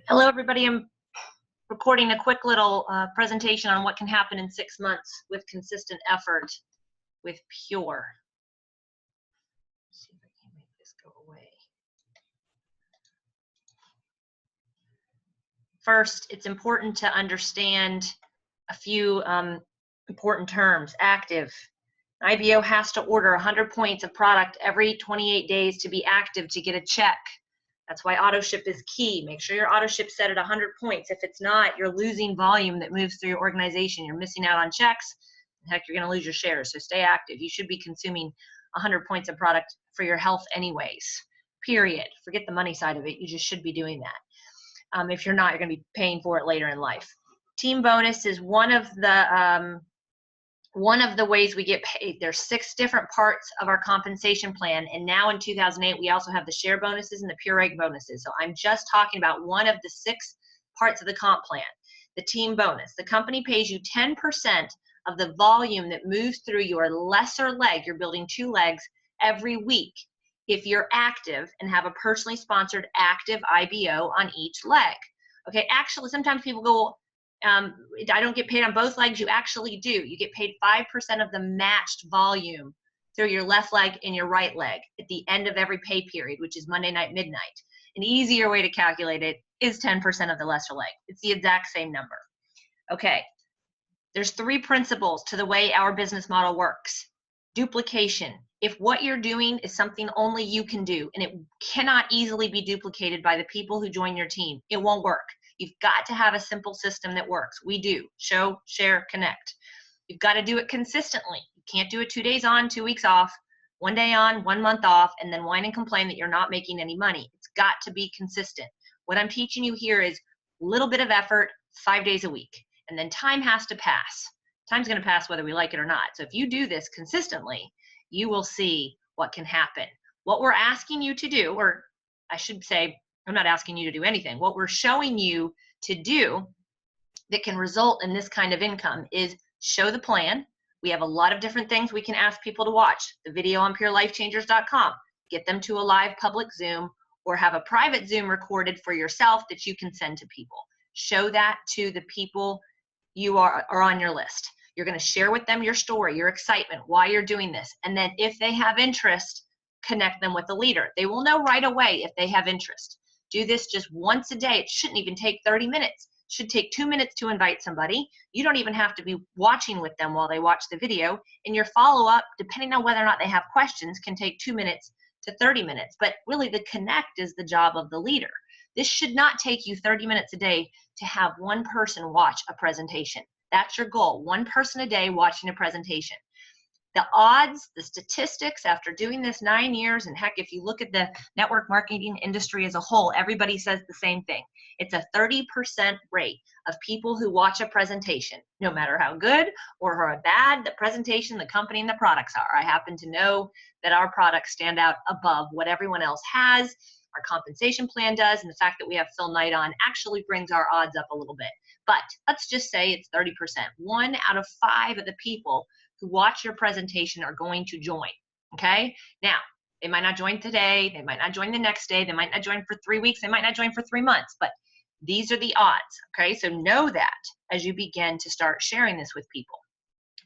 Hello, everybody. I'm recording a quick little presentation on what can happen in 6 months with consistent effort with Pure. Let's see if I can make this go away. First, it's important to understand a few important terms. Active. IBO has to order 100 points of product every 28 days to be active to get a check. That's why auto ship is key. Make sure your auto ship set at 100 points. If it's not, you're losing volume that moves through your organization. You're missing out on checks. Heck, you're going to lose your shares. So stay active. You should be consuming 100 points of product for your health anyways, period. Forget the money side of it. You just should be doing that. If you're not, you're going to be paying for it later in life. Team bonus is one of the ways we get paid. There's 6 different parts of our compensation plan, and now in 2008 we also have the share bonuses and the pure egg bonuses. So I'm just talking about one of the 6 parts of the comp plan, the team bonus. The company pays you 10% of the volume that moves through your lesser leg. You're building 2 legs every week if you're active and have a personally sponsored active IBO on each leg. Okay, actually sometimes people go, I don't get paid on both legs. You actually do. You get paid 5% of the matched volume through your left leg and your right leg at the end of every pay period, which is Monday night, midnight. An easier way to calculate it is 10% of the lesser leg. It's the exact same number. Okay, there's 3 principles to the way our business model works. Duplication. If what you're doing is something only you can do and it cannot easily be duplicated by the people who join your team, it won't work. You've got to have a simple system that works. We do. Show, share, connect. You've got to do it consistently. You can't do it 2 days on, 2 weeks off, 1 day on, 1 month off, and then whine and complain that you're not making any money. It's got to be consistent. What I'm teaching you here is a little bit of effort, 5 days a week, and then time has to pass. Time's going to pass whether we like it or not. So if you do this consistently, you will see what can happen. What we're asking you to do, or I should say, I'm not asking you to do anything. What we're showing you to do that can result in this kind of income is show the plan. We have a lot of different things we can ask people to watch. The video on purelifechangers.com. Get them to a live public Zoom or have a private Zoom recorded for yourself that you can send to people. Show that to the people you are on your list. You're going to share with them your story, your excitement, why you're doing this. And then if they have interest, connect them with a leader. They will know right away if they have interest. Do this just once a day. It shouldn't even take 30 minutes. It should take 2 minutes to invite somebody. You don't even have to be watching with them while they watch the video. And your follow-up, depending on whether or not they have questions, can take 2 minutes to 30 minutes. But really the connect is the job of the leader. This should not take you 30 minutes a day to have one person watch a presentation. That's your goal. One person a day watching a presentation. The odds, the statistics after doing this 9 years, and heck, if you look at the network marketing industry as a whole, everybody says the same thing. It's a 30% rate of people who watch a presentation, no matter how good or how bad the presentation, the company, and the products are. I happen to know that our products stand out above what everyone else has. Our compensation plan does, and the fact that we have Phil Knight on actually brings our odds up a little bit. But let's just say it's 30%. 1 out of 5 of the people who watch your presentation are going to join, okay? Now, they might not join today, they might not join the next day, they might not join for 3 weeks, they might not join for 3 months, but these are the odds, okay? So know that as you begin to start sharing this with people.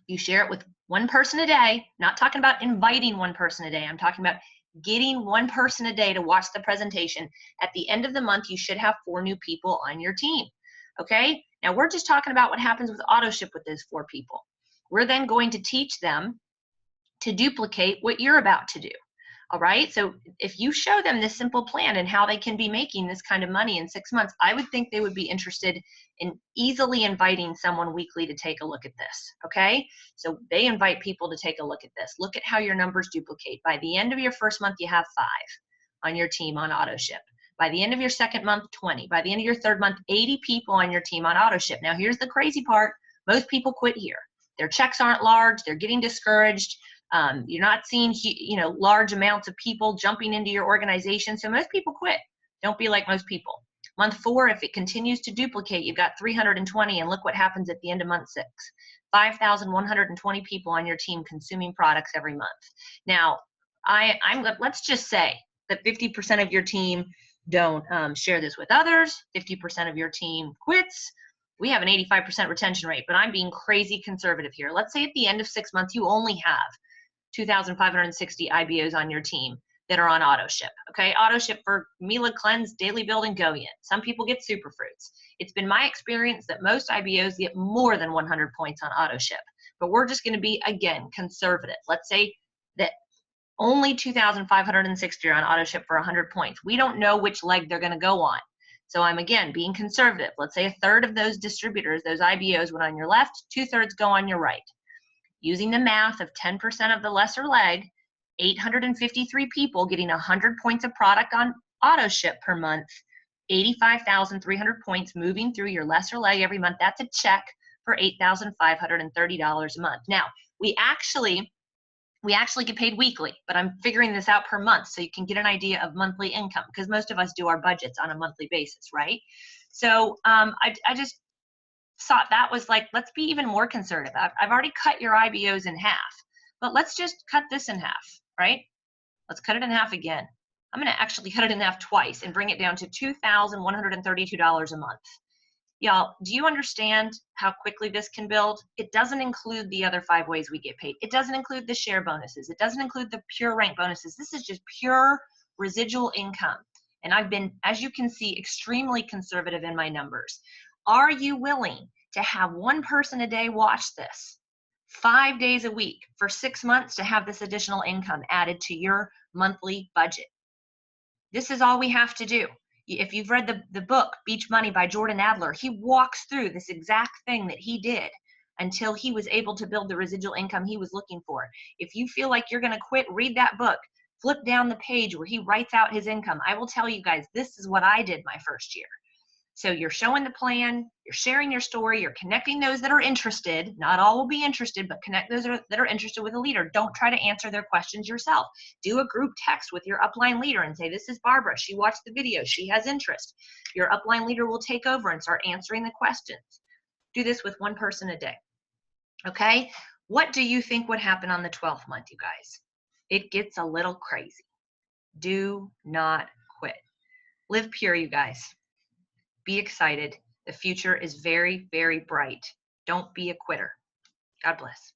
You share it with 1 person a day, not talking about inviting 1 person a day, I'm talking about getting 1 person a day to watch the presentation. At the end of the month, you should have 4 new people on your team, okay? Now, we're just talking about what happens with auto ship with those 4 people. We're then going to teach them to duplicate what you're about to do. All right. So if you show them this simple plan and how they can be making this kind of money in 6 months, I would think they would be interested in easily inviting someone weekly to take a look at this. Okay. So they invite people to take a look at this. Look at how your numbers duplicate. By the end of your first month, you have 5 on your team on auto ship. By the end of your second month, 20. By the end of your third month, 80 people on your team on auto ship. Now, here's the crazy part. Most people quit here. Their checks aren't large. They're getting discouraged. You're not seeing, large amounts of people jumping into your organization. So most people quit. Don't be like most people. Month 4, if it continues to duplicate, you've got 320, and look what happens at the end of month 6. 5,120 people on your team consuming products every month. Now, let's just say that 50% of your team Don't share this with others. 50% of your team quits. We have an 85% retention rate, but I'm being crazy conservative here. Let's say at the end of 6 months, you only have 2,560 IBOs on your team that are on auto ship. Okay, auto ship for Mila Cleanse, Daily Build, and Go Yin. Some people get super fruits. It's been my experience that most IBOs get more than 100 points on auto ship, but we're just going to be, again, conservative. Let's say that only 2,560 are on auto ship for 100 points. We don't know which leg they're going to go on. So I'm, again, being conservative. Let's say a third of those distributors, those IBOs, went on your left, 2/3 go on your right. Using the math of 10% of the lesser leg, 853 people getting 100 points of product on auto ship per month, 85,300 points moving through your lesser leg every month. That's a check for $8,530 a month. Now, we actually get paid weekly, but I'm figuring this out per month so you can get an idea of monthly income, because most of us do our budgets on a monthly basis, right? So I just thought that was like, let's be even more conservative. I've already cut your IBOs in half, but let's just cut this in half, right? Let's cut it in half again. I'm going to actually cut it in half twice and bring it down to $2,132 a month. Y'all, do you understand how quickly this can build? It doesn't include the other 5 ways we get paid. It doesn't include the share bonuses. It doesn't include the pure rank bonuses. This is just pure residual income. And I've been, as you can see, extremely conservative in my numbers. Are you willing to have one person a day watch this 5 days a week for 6 months to have this additional income added to your monthly budget? This is all we have to do. If you've read the book Beach Money by Jordan Adler, he walks through this exact thing that he did until he was able to build the residual income he was looking for. If you feel like you're going to quit, read that book. Flip down the page where he writes out his income. I will tell you guys, this is what I did my first year. So you're showing the plan, you're sharing your story, you're connecting those that are interested. Not all will be interested, but connect those that are interested with a leader. Don't try to answer their questions yourself. Do a group text with your upline leader and say, this is Barbara. She watched the video. She has interest. Your upline leader will take over and start answering the questions. Do this with one person a day. Okay? What do you think would happen on the 12th month, you guys? It gets a little crazy. Do not quit. Live pure, you guys. Be excited. The future is very, very bright. Don't be a quitter. God bless.